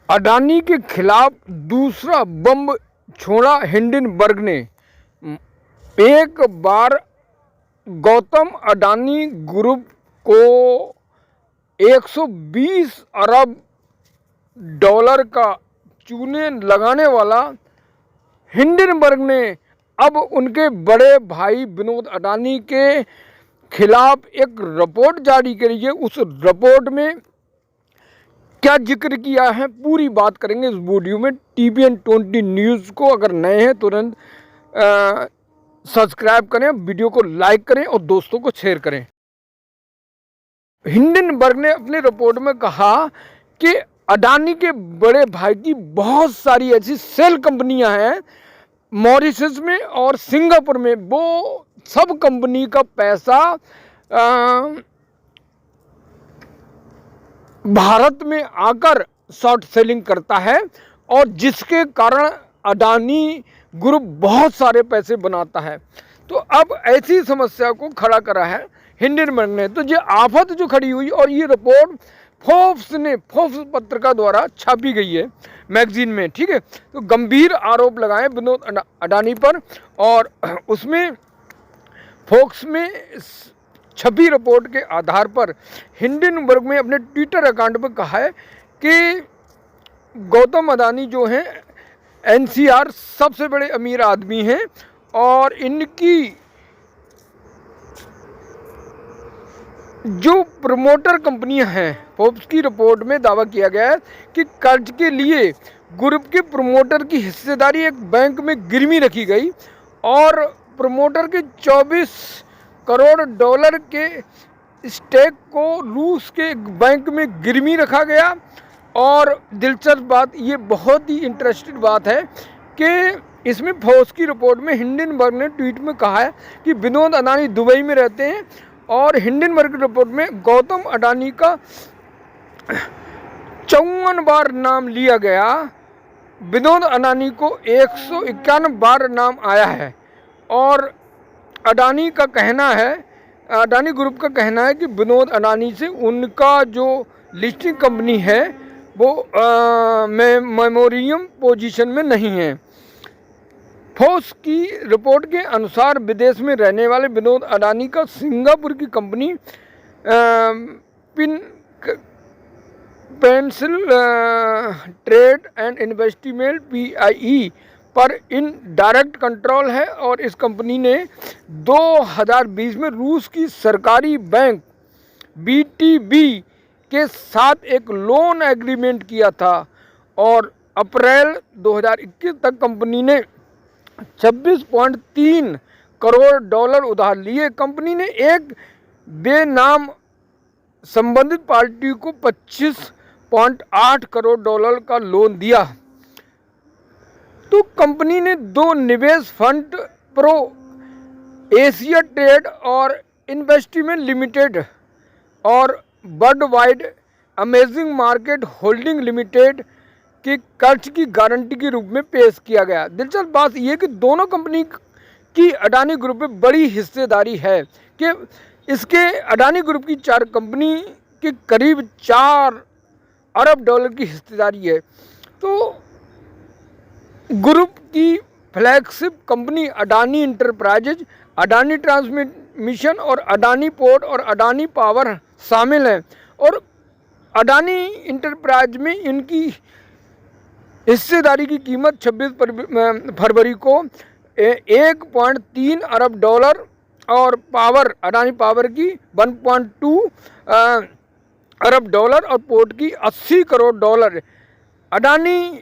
अडानी के खिलाफ दूसरा बम छोड़ा हिंडनबर्ग ने। एक बार गौतम अडानी ग्रुप को 120 अरब डॉलर का चूने लगाने वाला हिंडनबर्ग ने अब उनके बड़े भाई विनोद अडानी के खिलाफ एक रिपोर्ट जारी करी है। उस रिपोर्ट में क्या जिक्र किया है पूरी बात करेंगे इस वीडियो में। TVN20 न्यूज़ को अगर नए हैं तुरंत सब्सक्राइब करें, वीडियो को लाइक करें और दोस्तों को शेयर करें। हिंडनबर्ग ने अपने रिपोर्ट में कहा कि अडानी के बड़े भाई की बहुत सारी ऐसी सेल कंपनियां हैं मॉरिशस में और सिंगापुर में, वो सब कंपनी का पैसा भारत में आकर शॉर्ट सेलिंग करता है और जिसके कारण अडानी ग्रुप बहुत सारे पैसे बनाता है। तो अब ऐसी समस्या को खड़ा करा है हिंडनबर्ग ने। तो ये आफत जो खड़ी हुई और ये रिपोर्ट फोर्ब्स पत्रिका द्वारा छापी गई है मैगजीन में, ठीक है। तो गंभीर आरोप लगाए विनोद अडानी पर और उसमें फोर्ब्स में छपी रिपोर्ट के आधार पर हिंडनबर्ग में अपने ट्विटर अकाउंट पर कहा है कि गौतम अडानी जो हैं NCR सबसे बड़े अमीर आदमी हैं और इनकी जो प्रमोटर कंपनियां हैं, फोर्ब्स की रिपोर्ट में दावा किया गया है कि कर्ज के लिए ग्रुप के प्रमोटर की हिस्सेदारी एक बैंक में गिरवी रखी गई और प्रमोटर के 24 करोड़ डॉलर के स्टेक को रूस के बैंक में गिरवी रखा गया। और दिलचस्प बात, ये बहुत ही इंटरेस्टेड बात है कि इसमें फोर्ब्स की रिपोर्ट में हिंडनबर्ग ने ट्वीट में कहा है कि विनोद अडानी दुबई में रहते हैं और हिंडनबर्ग की रिपोर्ट में गौतम अडानी का 54 बार नाम लिया गया। विनोद अडानी को 151 बार नाम आया है और अडानी का कहना है, अडानी ग्रुप का कहना है कि विनोद अडानी से उनका जो लिस्टिंग कंपनी है वो मेमोरियम पोजीशन में नहीं है। फोर्ब्स की रिपोर्ट के अनुसार विदेश में रहने वाले विनोद अडानी का सिंगापुर की company pencil trade and investment PIE पर इन डायरेक्ट कंट्रोल है और इस कंपनी ने 2020 में रूस की सरकारी बैंक BTB के साथ एक लोन एग्रीमेंट किया था और अप्रैल 2021 तक कंपनी ने 26.3 करोड़ डॉलर उधार लिए। कंपनी ने एक बेनाम संबंधित पार्टी को 25.8 करोड़ डॉलर का लोन दिया। तो कंपनी ने 2 निवेश फंड प्रो एशिया ट्रेड और इन्वेस्टमेंट लिमिटेड और world wide amazing market holding limited के कर्ज की गारंटी के रूप में पेश किया गया। दिलचस्प बात यह कि दोनों कंपनी की अडानी ग्रुप में बड़ी हिस्सेदारी है कि इसके अडानी ग्रुप की 4 कंपनी के करीब 4 अरब डॉलर की हिस्सेदारी है। तो ग्रुप की flagship company Adani enterprises, Adani transmission और अडानी पोर्ट और अडानी पावर शामिल हैं और अडानी इंटरप्राइज में इनकी हिस्सेदारी की कीमत 26 फरवरी को 1.3 अरब डॉलर और अडानी पावर की 1.2 अरब डॉलर और पोर्ट की 80 करोड़ डॉलर, अडानी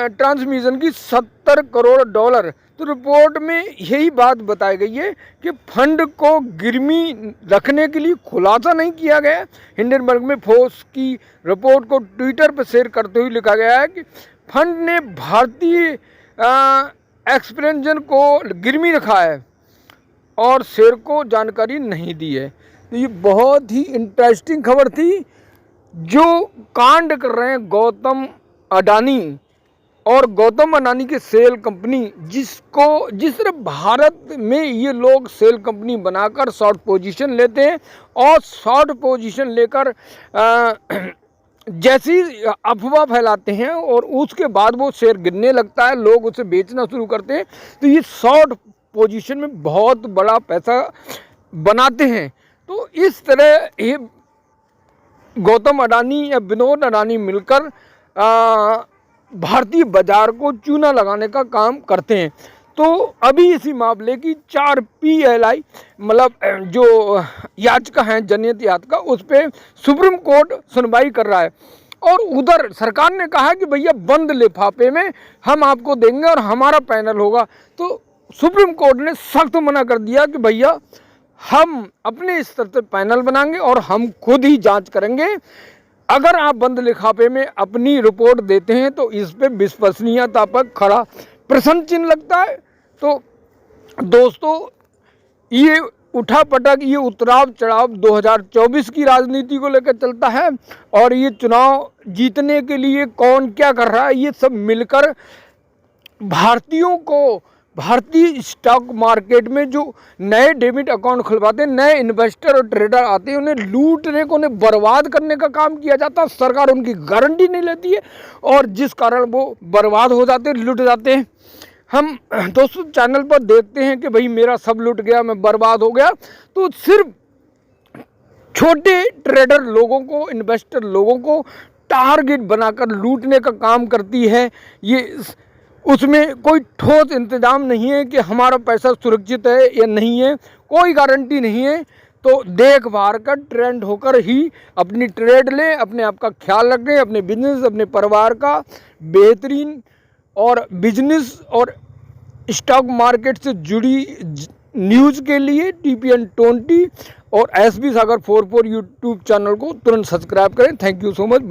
ट्रांसमिशन की 70 करोड़ डॉलर। तो रिपोर्ट में यही बात बताई गई है कि फंड को गिरवी रखने के लिए खुलासा नहीं किया गया। हिंडनबर्ग में फोर्ब्स की रिपोर्ट को ट्विटर पर शेयर करते हुए लिखा गया है कि फंड ने भारतीय एक्सप्रेंजन को गिरवी रखा है और शेयर को जानकारी नहीं दी है। तो ये बहुत ही इंटरेस्टिंग खबर थी। जो कांड कर रहे हैं गौतम अडानी और गौतम अडानी के सेल कंपनी, जिस तरह भारत में ये लोग सेल कंपनी बनाकर शॉर्ट पोजीशन लेते हैं और शॉर्ट पोजीशन लेकर जैसी अफवाह फैलाते हैं और उसके बाद वो शेयर गिरने लगता है, लोग उसे बेचना शुरू करते हैं, तो ये शॉर्ट पोजीशन में बहुत बड़ा पैसा बनाते हैं। तो इस तरह ये गौतम अडानी या विनोद अडानी मिलकर भारतीय बाजार को चूना लगाने का काम करते हैं। तो अभी इसी मामले की 4 PLI मतलब जो याचिका है जनहित याचिका, उस पर सुप्रीम कोर्ट सुनवाई कर रहा है। और उधर सरकार ने कहा कि भैया बंद लिफाफे में हम आपको देंगे और हमारा पैनल होगा। तो सुप्रीम कोर्ट ने सख्त मना कर दिया कि भैया हम अपने स्तर से पैनल बनाएंगे और हम खुद ही जांच करेंगे। अगर आप बंद लिफाफे में अपनी रिपोर्ट देते हैं तो इस पे विश्वसनीयता पर खड़ा प्रश्न चिन्ह लगता है। तो दोस्तों, ये उठापटक, ये उतराव चढ़ाव 2024 की राजनीति को लेकर चलता है और ये चुनाव जीतने के लिए कौन क्या कर रहा है, ये सब मिलकर भारतीयों को, भारतीय स्टॉक मार्केट में जो नए डेबिट अकाउंट खुलवाते हैं, नए इन्वेस्टर और ट्रेडर आते हैं, उन्हें लूटने को, उन्हें बर्बाद करने का काम किया जाता है। सरकार उनकी गारंटी नहीं लेती है और जिस कारण वो बर्बाद हो जाते हैं, लुट जाते हैं। हम दोस्तों चैनल पर देखते हैं कि भाई मेरा सब लुट गया, मैं बर्बाद हो गया। तो सिर्फ छोटे ट्रेडर लोगों को, इन्वेस्टर लोगों को टारगेट बनाकर लूटने का काम करती है ये। उसमें कोई ठोस इंतजाम नहीं है कि हमारा पैसा सुरक्षित है या नहीं है, कोई गारंटी नहीं है। तो देख भार कर ट्रेंड होकर ही अपनी ट्रेड लें, अपने आप का ख्याल रखें, अपने बिजनेस, अपने परिवार का बेहतरीन और बिजनेस और स्टॉक मार्केट से जुड़ी न्यूज़ के लिए TPN 20 और SB सागर 44 यूट्यूब चैनल को तुरंत सब्सक्राइब करें। Thank you so much.